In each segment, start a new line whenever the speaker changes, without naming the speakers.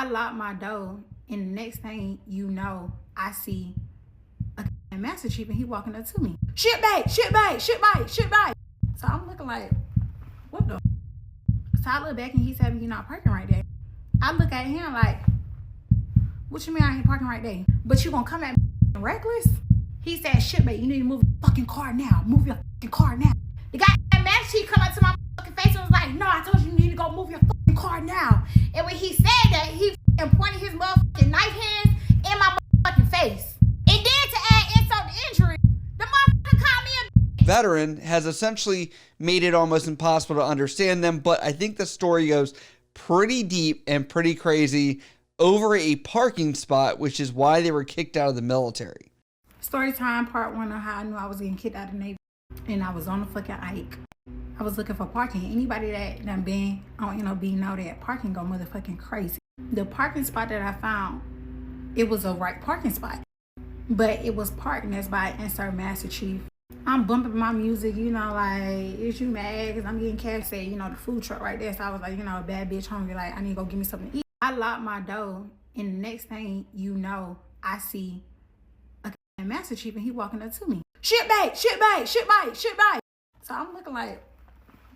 I lock my door, and the next thing you know, I see a Master Chief, and he walking up to me. Shit bait, shit bait, shit bait, shit bait. So I'm looking like, what the? So I look back, and he said, you're not parking right there. I look at him like, what you mean I ain't parking right there? But you gonna come at me reckless? He said, shit bait, you need to move your fucking car now. Move your fucking car now. The guy at Master Chief come up to my fucking face and was like, no, I told you need to go move your fucking car now. And when he said that, he pointed his motherfucking knife hands in my motherfucking face. And then to add insult to injury, the motherfucker called me a bitch.
Veteran has essentially made it almost impossible to understand them, but I think the story goes pretty deep and pretty crazy over a parking spot, which is why they were kicked out of the military.
Story time, part 1 of how I knew I was getting kicked out of the Navy. And I was on the fucking Ike. I was looking for parking. Anybody that done been on NOB know that parking go motherfucking crazy. The parking spot that I found, it was a right parking spot. But it was parked next by insert Master Chief. I'm bumping my music, you know, like, is you mad? Because I'm getting cash, say, you know, the food truck right there. So I was like, you know, a bad bitch hungry, like, I need to go give me something to eat. I lock my door, and the next thing you know, I see a Master Chief, and he walking up to me. Shit bait, shit bait, shit bait, shit bait. So I'm looking like,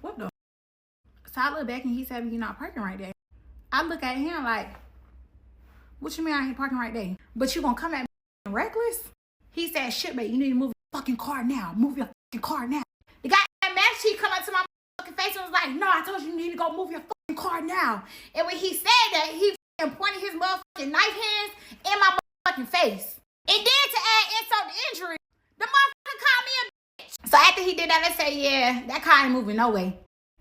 what the? So I look back, and he said, you're not parking right there. I look at him like, what you mean I ain't parking right there? But you gonna come at me reckless? He said, shit bait, you need to move your fucking car now. Move your fucking car now. The guy at Master Chief come up to my fucking face and was like, no, I told you need to go move your fucking car now. And when he said that, he pointed his motherfucking knife hands in my motherfucking face. And then to add insult to injury, the motherfucker called me a bitch. So after he did that, I said, yeah, that car ain't moving no way.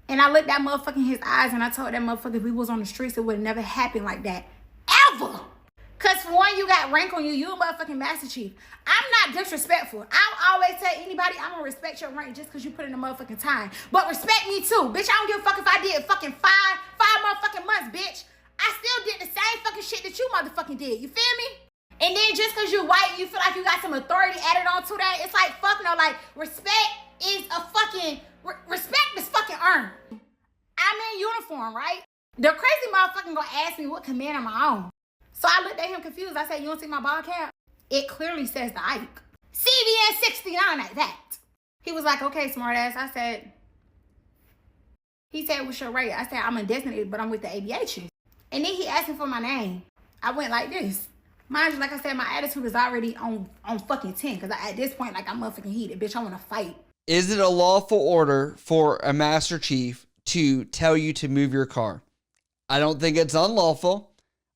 And I looked that motherfucker in his eyes, and I told that motherfucker if we was on the streets, it would have never happened like that. Ever. Because for one, you got rank on you. You a motherfucking Master Chief. I'm not disrespectful. I always tell anybody I'm going to respect your rank just because you put in the motherfucking time. But respect me too. Bitch, I don't give a fuck if I did fucking five motherfucking months, bitch. I still did the same fucking shit that you motherfucking did. You feel me? And then just because you're white, you feel like you got some authority added on to that. It's like, fuck no. Like, respect is a fucking... respect is fucking earned. I'm in uniform, right? The crazy motherfucker gonna ask me what command am I on. So I looked at him confused. I said, you don't see my ball cap? It clearly says the Ike. CVN 69 at that. He was like, okay, smart ass. I said, he said, what's your rate? I said, I'm undesignated, but I'm with the aviation. And then he asked me for my name. I went like this. Mind you, like I said, my attitude is already on fucking 10. Because at this point, like, I'm motherfucking heated. Bitch, I want to fight.
Is it a lawful order for a Master Chief to tell you to move your car? I don't think it's unlawful.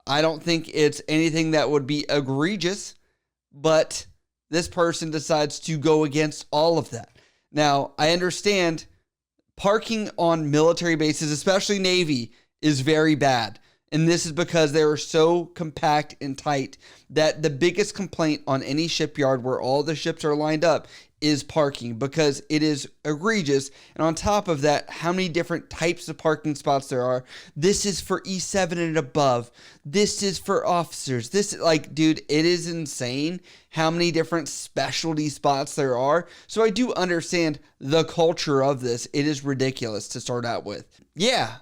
I don't think it's anything that would be egregious, but this person decides to go against all of that. Now, I understand parking on military bases, especially Navy, is very bad. And this is because they are so compact and tight that the biggest complaint on any shipyard where all the ships are lined up is parking, because it is egregious. And on top of that, how many different types of parking spots there are. This is for E7 and above. This is for officers. This is like, dude, it is insane how many different specialty spots there are. So I do understand the culture of this. It is ridiculous to start out with. Yeah,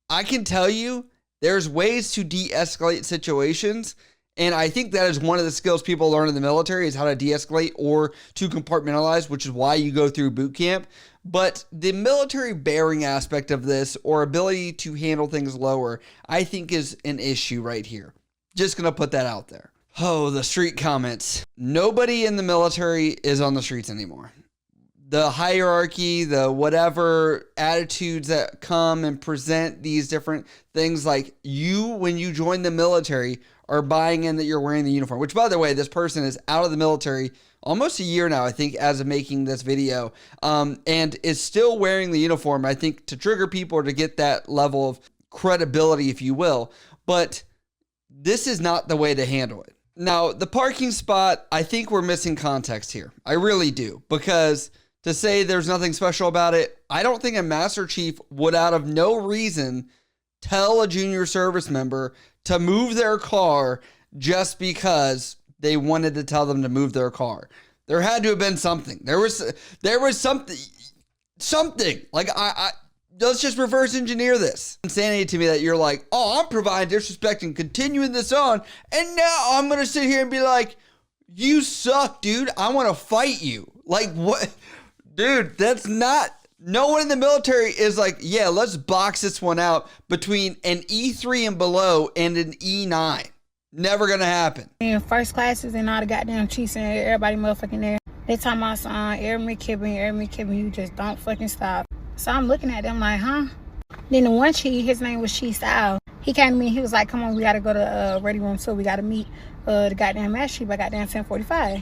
I can tell you there's ways to de-escalate situations. And I think that is one of the skills people learn in the military, is how to de-escalate or to compartmentalize, which is why you go through boot camp. But the military bearing aspect of this, or ability to handle things lower, I think is an issue right here. Just going to put that out there. Oh, the street comments. Nobody in the military is on the streets anymore. The hierarchy, the whatever attitudes that come and present these different things, like you, when you join the military, are buying in that you're wearing the uniform, which, by the way, this person is out of the military almost a year now, I think, as of making this video, and is still wearing the uniform, I think, to trigger people or to get that level of credibility, if you will. But this is not the way to handle it. Now, the parking spot, I think we're missing context here. I really do, because to say there's nothing special about it, I don't think a Master Chief would, out of no reason, tell a junior service member to move their car just because they wanted to tell them to move their car. There had to have been something. There was something. Like, let's just reverse engineer this. Insanity to me that you're like, oh, I'm providing disrespect and continuing this on, and now I'm gonna sit here and be like, you suck, dude. I want to fight you. Like, what? Dude, that's not... No one in the military is like, yeah, let's box this one out between an E3 and below and an E9. Never gonna happen.
In first classes and all the goddamn chiefs and everybody motherfucking there. They talking about some McKibben, you just don't fucking stop. So I'm looking at them like, huh? Then the one chief, his name was Chief Style. He came to me, he was like, come on, we gotta go to ready room 2. We gotta meet the goddamn Mast chief by goddamn 10:45.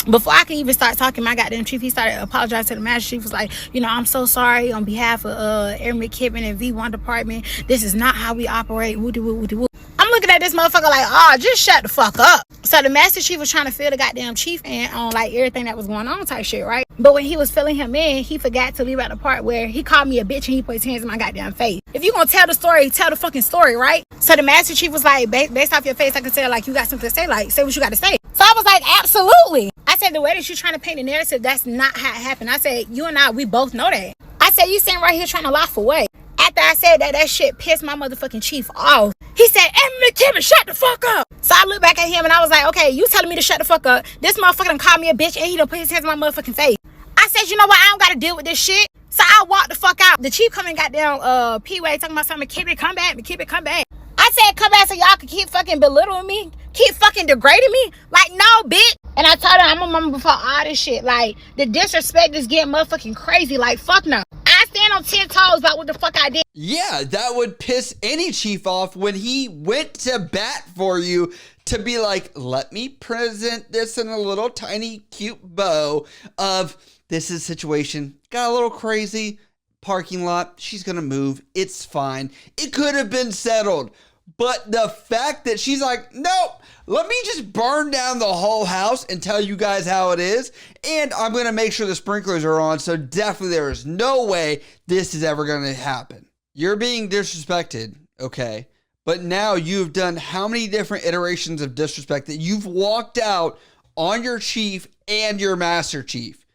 Before I could even start talking, my goddamn chief, he started apologizing to the Mast chief. Was like, you know, I'm so sorry on behalf of Air McKibben and V1 department. This is not how we operate. Woody woo. I'm looking at this motherfucker like, oh, just shut the fuck up. So the Master Chief was trying to fill the goddamn chief in on like everything that was going on type shit, right? But when he was filling him in, he forgot to leave out the part where he called me a bitch and he put his hands in my goddamn face. If you gonna tell the story, tell the fucking story, right? So the Master Chief was like, based off your face, I can tell like you got something to say, like say what you got to say. So I was like, absolutely. I said, the way that you're trying to paint the narrative, that's not how it happened. I said, you and I, we both know that. I said, you sitting right here trying to laugh away. After I said that, that shit pissed my motherfucking chief off. He said, McKibben, shut the fuck up. So I looked back at him and I was like, okay, you telling me to shut the fuck up. This motherfucker done called me a bitch and he done put his hands in my motherfucking face. I said, you know what? I don't got to deal with this shit. So I walked the fuck out. The chief coming got down P-Way talking about something, McKibben, come back. I said, come back so y'all can keep fucking belittling me. Keep fucking degrading me. Like, no, bitch. And I told her I'm a mama before all this shit. Like, the disrespect is getting motherfucking crazy. Like, fuck no. I stand on 10 toes about what the fuck I did.
Yeah, that would piss any chief off when he went to bat for you to be like, let me present this in a little tiny cute bow of this is a situation. Got a little crazy. Parking lot. She's going to move. It's fine. It could have been settled. But the fact that she's like, nope, let me just burn down the whole house and tell you guys how it is. And I'm going to make sure the sprinklers are on. So definitely there is no way this is ever going to happen. You're being disrespected, okay? But now you've done how many different iterations of disrespect that you've walked out on your chief and your master chief.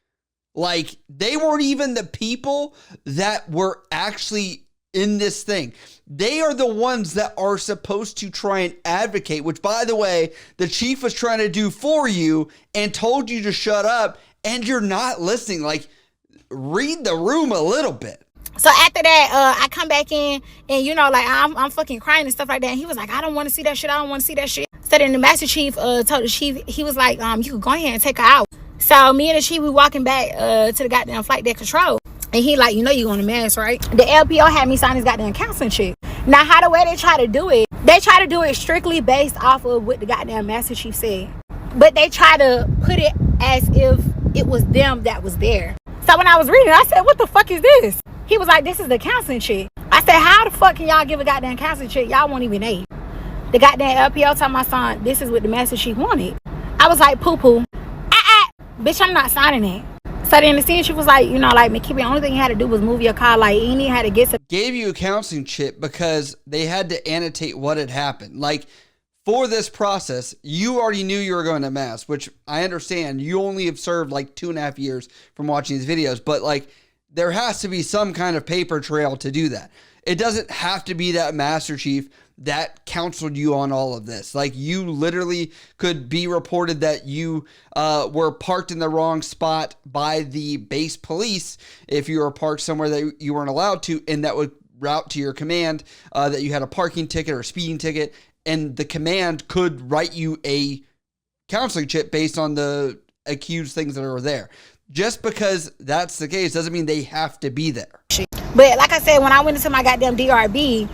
Like, they weren't even the people that were actually in this thing. They are the ones that are supposed to try and advocate, which, by the way, the chief was trying to do for you and told you to shut up, and you're not listening. Like, read the room a little bit.
So after that, I come back in and, you know, like I'm fucking crying and stuff like that. And he was like, I don't want to see that shit. So then the master chief told the chief, he was like, you can go ahead and take her out. So me and the chief, we walking back to the goddamn flight deck control. And he like, you know you going to Mast, right? The LPO had me sign his goddamn counseling shit. Now, how the way they try to do it, they try to do it strictly based off of what the goddamn master chief said. But they try to put it as if it was them that was there. So when I was reading, I said, what the fuck is this? He was like, this is the counseling chick. I said, how the fuck can y'all give a goddamn counseling chick? Y'all won't even aid. The goddamn LPO told my son, this is what the master chief wanted. I was like, poo-poo. Bitch, I'm not signing it. So then the scene, she was like, you know, like, McKibben, the only thing you had to do was move your car. Like, you ain't had to get some.
Gave you a counseling chip because they had to annotate what had happened. Like, for this process, you already knew you were going to Mast, which I understand. You only have served like 2.5 years from watching these videos. But, like, there has to be some kind of paper trail to do that. It doesn't have to be that Master Chief that counseled you on all of this. Like, you literally could be reported that you were parked in the wrong spot by the base police if you were parked somewhere that you weren't allowed to, and that would route to your command that you had a parking ticket or a speeding ticket, and the command could write you a counseling chip based on the accused things that are there. Just because that's the case doesn't mean they have to be there.
But like I said, when I went into my goddamn DRB,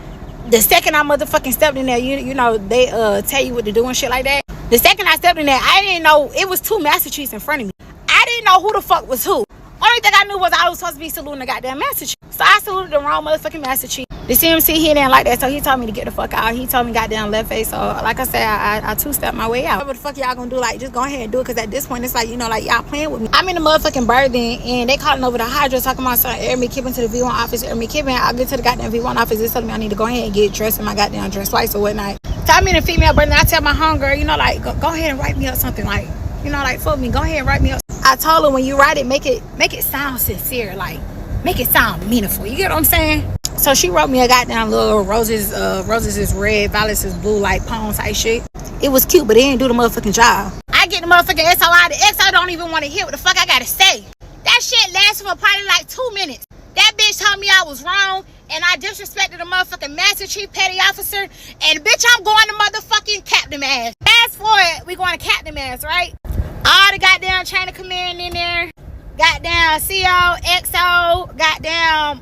the second I motherfucking stepped in there, you know, they tell you what to do and shit like that. The second I stepped in there, I didn't know, it was 2 Master Chiefs in front of me. I didn't know who the fuck was who. Only thing I knew was I was supposed to be saluting the goddamn Master Chief. So I saluted the wrong motherfucking Master Chief. The CMC, he didn't like that, so he told me to get the fuck out. He told me goddamn left face. So like I said, I two-stepped my way out. Whatever the fuck y'all gonna do, like, just go ahead and do it, because at this point, it's like, you know, like, y'all playing with me. I'm in the motherfucking Birthing, and they calling over the Hydra, talking about something, Air McKibben to the V1 office. Air McKibben, I'll get to the goddamn V1 office. They telling me I need to go ahead and get dressed in my goddamn dress twice or whatnot. So I'm in a female Birthing. I tell my homegirl, you know, like, go ahead and write me up something, like, you know, like, fuck me, go ahead and write me up. I told her, when you write it, make it sound sincere, like, make it sound meaningful. You get what I'm saying? So she wrote me a goddamn little roses is red, violets is blue, like poem type shit. It was cute, but it didn't do the motherfucking job. I get the motherfucking SO out. The XO don't even want to hear what the fuck I gotta say. That shit lasted for probably like 2 minutes. That bitch told me I was wrong, and I disrespected the motherfucking Master Chief Petty Officer, and bitch, I'm going to motherfucking Captain Mast. Fast forward, we going to Captain Mast, right? All the goddamn chain of command in there. Goddamn CO, XO, goddamn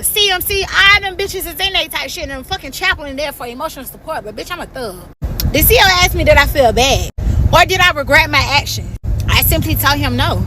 CMC, all them bitches is in there type shit, and them fucking chaplain there for emotional support, but bitch, I'm a thug. The CO asked me, did I feel bad? Or did I regret my actions? I simply told him no.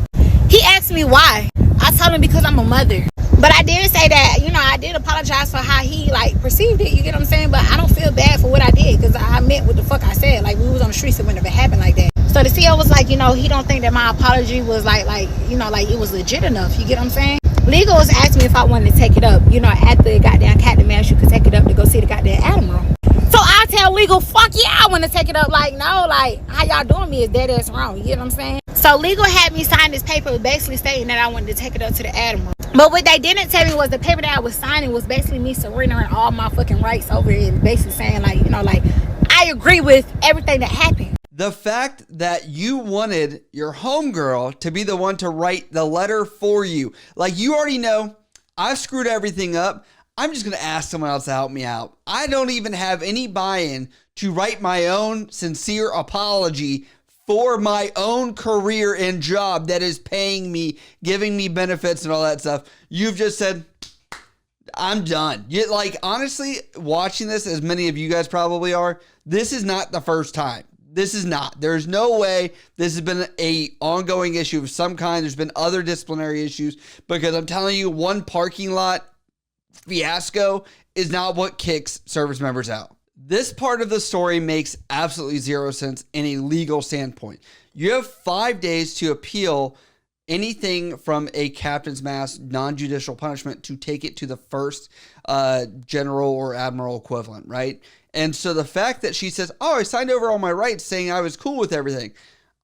He asked me why. I told him because I'm a mother. But I did say that, you know, I did apologize for how he, like, perceived it, you get what I'm saying? But I don't feel bad for what I did, because I meant what the fuck I said. Like, we was on the streets, it wouldn't have happened like that. So the CEO was like, you know, he don't think that my apology was like, you know, like, it was legit enough, you get what I'm saying? Legal was asking me if I wanted to take it up. You know, at the goddamn Captain Mast, you could take it up to go see the goddamn Admiral. So I tell Legal, fuck yeah, I want to take it up. Like, no, like, how y'all doing me is dead ass wrong, you get what I'm saying? So Legal had me sign this paper basically stating that I wanted to take it up to the Admiral. But what they didn't tell me was the paper that I was signing was basically me surrendering all my fucking rights over it, and basically saying, like, you know, like, I agree with everything that happened.
The fact that you wanted your homegirl to be the one to write the letter for you. Like, you already know, I've screwed everything up. I'm just going to ask someone else to help me out. I don't even have any buy-in to write my own sincere apology for my own career and job that is paying me, giving me benefits and all that stuff. You've just said, I'm done. Like, honestly, watching this, as many of you guys probably are, this is not the first time. This is not. There's no way this has been a ongoing issue of some kind. There's been other disciplinary issues, because I'm telling you, one parking lot fiasco is not what kicks service members out. This part of the story makes absolutely zero sense in a legal standpoint. You have 5 days to appeal anything from a captain's mast non-judicial punishment to take it to the first general or admiral equivalent, right? And so the fact that she says, oh, I signed over all my rights saying I was cool with everything.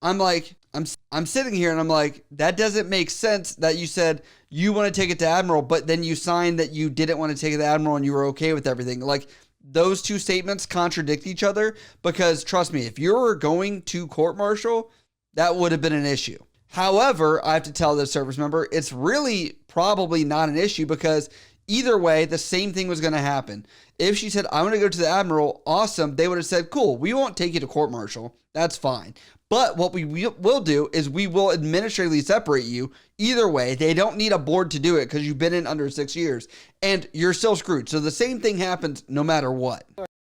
I'm like, I'm sitting here and I'm like, that doesn't make sense that you said you want to take it to admiral, but then you signed that you didn't want to take it to admiral and you were okay with everything. Like, those two statements contradict each other, because trust me, if you were going to court martial, that would have been an issue. However, I have to tell this service member, it's really probably not an issue, because either way, the same thing was going to happen. If she said, I want to go to the admiral, awesome, they would have said, cool, we won't take you to court martial. That's fine. But what we will do is we will administratively separate you. Either way, they don't need a board to do it, because you've been in under 6 years and you're still screwed. So the same thing happens no matter what.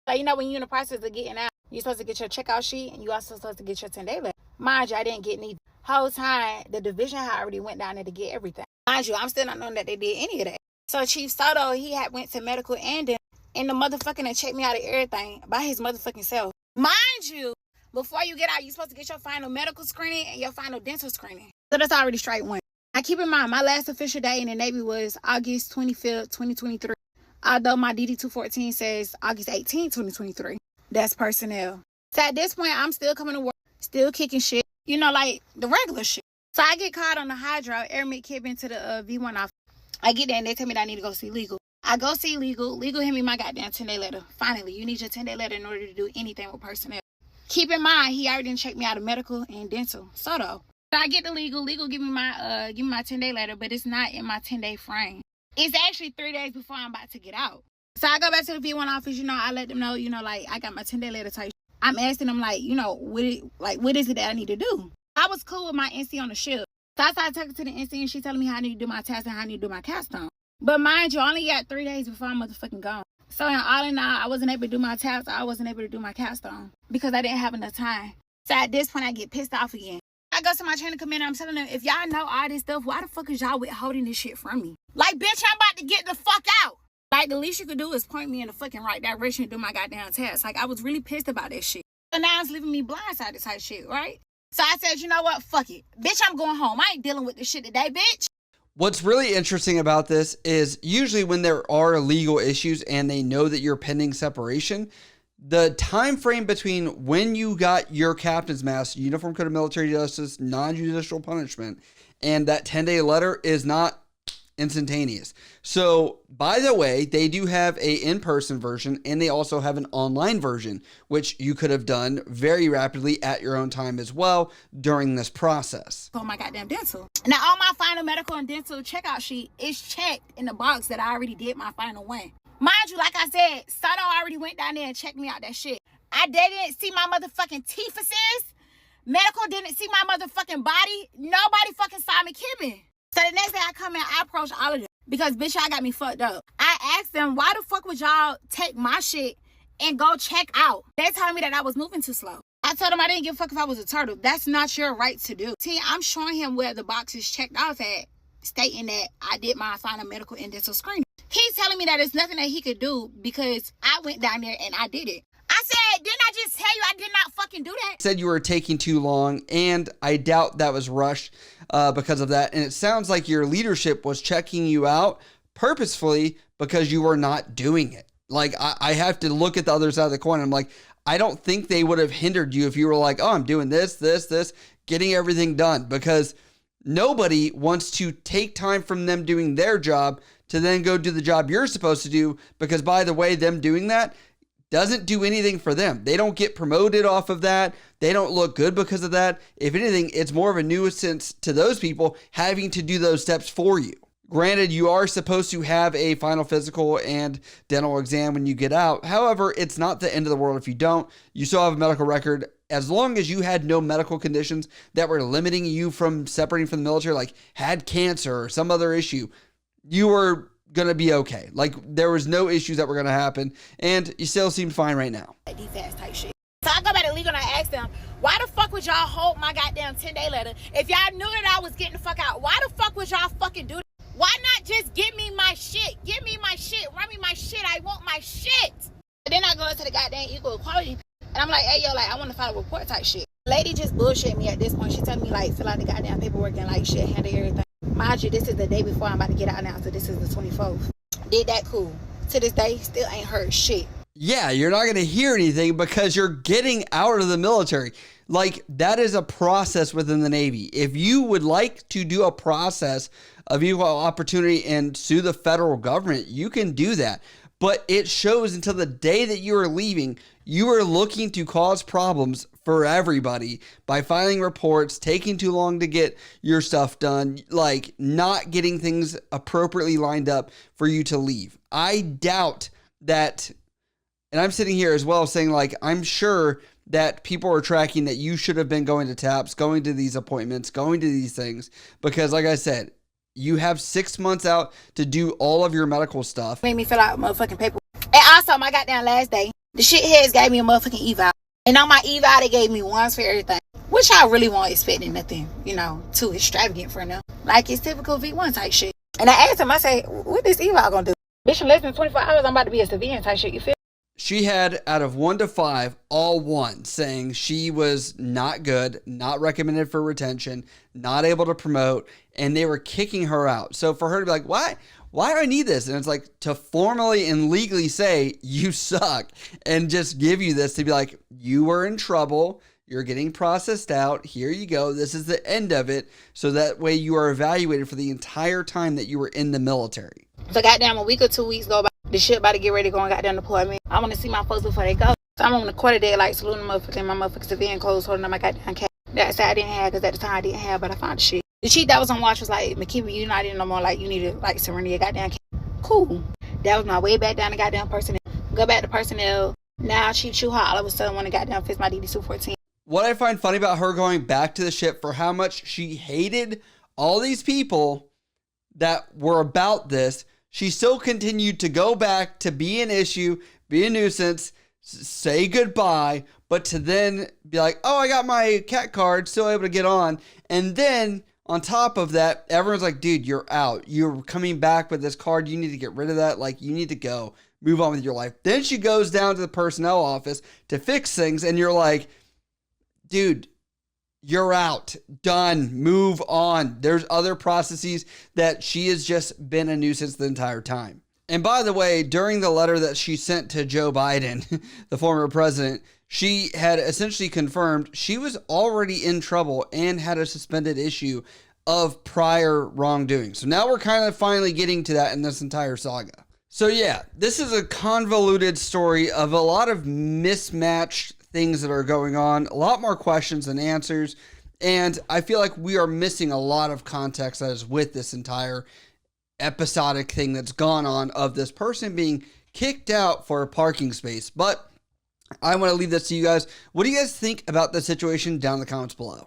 So, you know, when you're in the process of getting out, you're supposed to get your checkout sheet, and you also supposed to get your 10-day letter. Mind you, I didn't get neither. Whole time, the division had already went down there to get everything. Mind you, I'm still not knowing that they did any of that. So Chief Soto, he had went to medical and the motherfucking and checked me out of everything by his motherfucking self. Mind you, before you get out, you're supposed to get your final medical screening and your final dental screening. So that's already straight one. Now keep in mind, my last official day in the Navy was August 25th, 2023. Although my DD-214 says August 18th, 2023. That's personnel. So at this point, I'm still coming to work, still kicking shit, you know, like the regular shit. So I get called on the hydro, air mid kib into the V1 office. I get there and they tell me that I need to go see legal. I go see legal. Legal hit me my goddamn 10-day letter. Finally, you need your 10-day letter in order to do anything with personnel. Keep in mind, he already didn't check me out of medical and dental. So I get the legal. Legal give me my 10-day letter, but it's not in my 10-day frame. It's actually 3 days before I'm about to get out. So I go back to the V1 office, you know, I let them know, you know, like, I got my 10-day letter type. I'm asking them, like, you know, what is it that I need to do? I was cool with my NC on the ship. So I started talking to the NC, and she telling me how I need to do my test and how I need to do my capstone. But mind you, I only got 3 days before I'm motherfucking gone. So in all, I wasn't able to do my taps. I wasn't able to do my capstone because I didn't have enough time. So at this point, I get pissed off again. I go to my trainer commander. I'm telling them, if y'all know all this stuff, why the fuck is y'all withholding this shit from me? Like, bitch, I'm about to get the fuck out. Like, the least you could do is point me in the fucking right direction and do my goddamn test. Like, I was really pissed about that shit. So now it's leaving me blindsided type shit, right? So I said, you know what? Fuck it. Bitch, I'm going home. I ain't dealing with this shit today, bitch.
What's really interesting about this is usually when there are legal issues and they know that you're pending separation, the time frame between when you got your captain's mast, Uniform Code of Military Justice, non-judicial punishment, and that 10-day letter is not instantaneous. So, by the way, they do have a in-person version and they also have an online version, which you could have done very rapidly at your own time as well during this process.
Oh my goddamn dental. Now, all my final medical and dental checkout sheet is checked in the box that I already did my final one. Mind you, like I said, Sato already went down there and checked me out that shit. They didn't see my motherfucking teethuses. Medical didn't see my motherfucking body. Nobody fucking saw me kidding. So the next day I come in, I approach all of them because bitch, y'all got me fucked up. I asked them, why the fuck would y'all take my shit and go check out? They told me that I was moving too slow. I told them I didn't give a fuck if I was a turtle. That's not your right to do. See, I'm showing him where the box is checked off at, stating that I did my final medical and dental screening. He's telling me that there's nothing that he could do because I went down there and I did it. I said, didn't I just tell you I did not fucking do that?
Said you were taking too long, and I doubt that was rushed because of that. And it sounds like your leadership was checking you out purposefully because you were not doing it. Like, I have to look at the other side of the coin. I'm like, I don't think they would have hindered you if you were like, oh, I'm doing this, getting everything done. Because nobody wants to take time from them doing their job to then go do the job you're supposed to do. Because, by the way, them doing that doesn't do anything for them. They don't get promoted off of that. They don't look good because of that. If anything, it's more of a nuisance to those people having to do those steps for you. Granted, you are supposed to have a final physical and dental exam when you get out. However, it's not the end of the world if you don't. You still have a medical record. As long as you had no medical conditions that were limiting you from separating from the military, like had cancer or some other issue, you were going to be okay. Like, there was no issues that were going to happen, and you still seem fine right now.
Defense type shit. So I go back to legal and I ask them, why the fuck would y'all hold my goddamn 10-day letter? If y'all knew that I was getting the fuck out, why the fuck would y'all fucking do that? Why not just give me my shit? Give me my shit. Run me my shit. I want my shit. And then I go into the goddamn equal equality, and I'm like, hey, yo, like, I want to file a report type shit. Lady just bullshit me at this point. She told me, like, fill out the goddamn paperwork and, like, shit, handle everything. Mind you, this is the day before I'm about to get out now, so this is the 24th. Did that cool. To this day, still ain't heard shit.
Yeah, you're not going to hear anything because you're getting out of the military. Like, that is a process within the Navy. If you would like to do a process of equal opportunity and sue the federal government, you can do that. But it shows until the day that you are leaving, you are looking to cause problems for everybody by filing reports, taking too long to get your stuff done, like not getting things appropriately lined up for you to leave. I doubt that, and I'm sitting here as well saying, like, I'm sure that people are tracking that you should have been going to TAPS, going to these appointments, going to these things, because like I said, you have 6 months out to do all of your medical stuff.
Made me fill out motherfucking paperwork. And also, my goddamn last day, the shitheads gave me a motherfucking eval. And on my eval, they gave me ones for everything. Which I really wasn't expecting nothing, too extravagant for them. Like, it's typical V1 type shit. And I asked him, I said, what this eval gonna do? Bitch, in less than 24 hours, I'm about to be a civilian type shit, you feel?
She had, out of 1 to 5, all 1, saying she was not good, not recommended for retention, not able to promote, and they were kicking her out. So for her to be like, why do I need this? And it's like, to formally and legally say you suck and just give you this to be like, you were in trouble, you're getting processed out, here you go, this is the end of it. So that way you are evaluated for the entire time that you were in the military.
So goddamn, a week or 2 weeks go by. The shit about to get ready to go and goddamn deployment. I want to see my folks before they go. So I'm on the quarter day, like, saluting motherfuckers in my motherfucking civilian clothes, holding up my goddamn cat. That side I didn't have, because at the time I didn't have, but I found the shit. The chief that was on watch was like, McKibben, you're not in no more, like, you need to, like, surrender your goddamn cat. Cool. That was my way back down to goddamn personnel. Go back to personnel. Now Chief Chuha all of a sudden want to goddamn fix my DD-214.
What I find funny about her going back to the ship for how much she hated all these people that were about this, she still continued to go back to be an issue, be a nuisance, say goodbye, but to then be like, oh, I got my cat card, still able to get on. And then on top of that, everyone's like, dude, you're out. You're coming back with this card. You need to get rid of that. Like, you need to go. Move on with your life. Then she goes down to the personnel office to fix things, and you're like, dude, you're out. Done. Move on. There's other processes that she has just been a nuisance the entire time. And by the way, during the letter that she sent to Joe Biden, the former president, she had essentially confirmed she was already in trouble and had a suspended issue of prior wrongdoing. So now we're kind of finally getting to that in this entire saga. So yeah, this is a convoluted story of a lot of mismatched things that are going on, a lot more questions than answers, and I feel like we are missing a lot of context that is with this entire episodic thing that's gone on of this person being kicked out for a parking space. But I want to leave this to you guys. What do you guys think about the situation down in the comments below?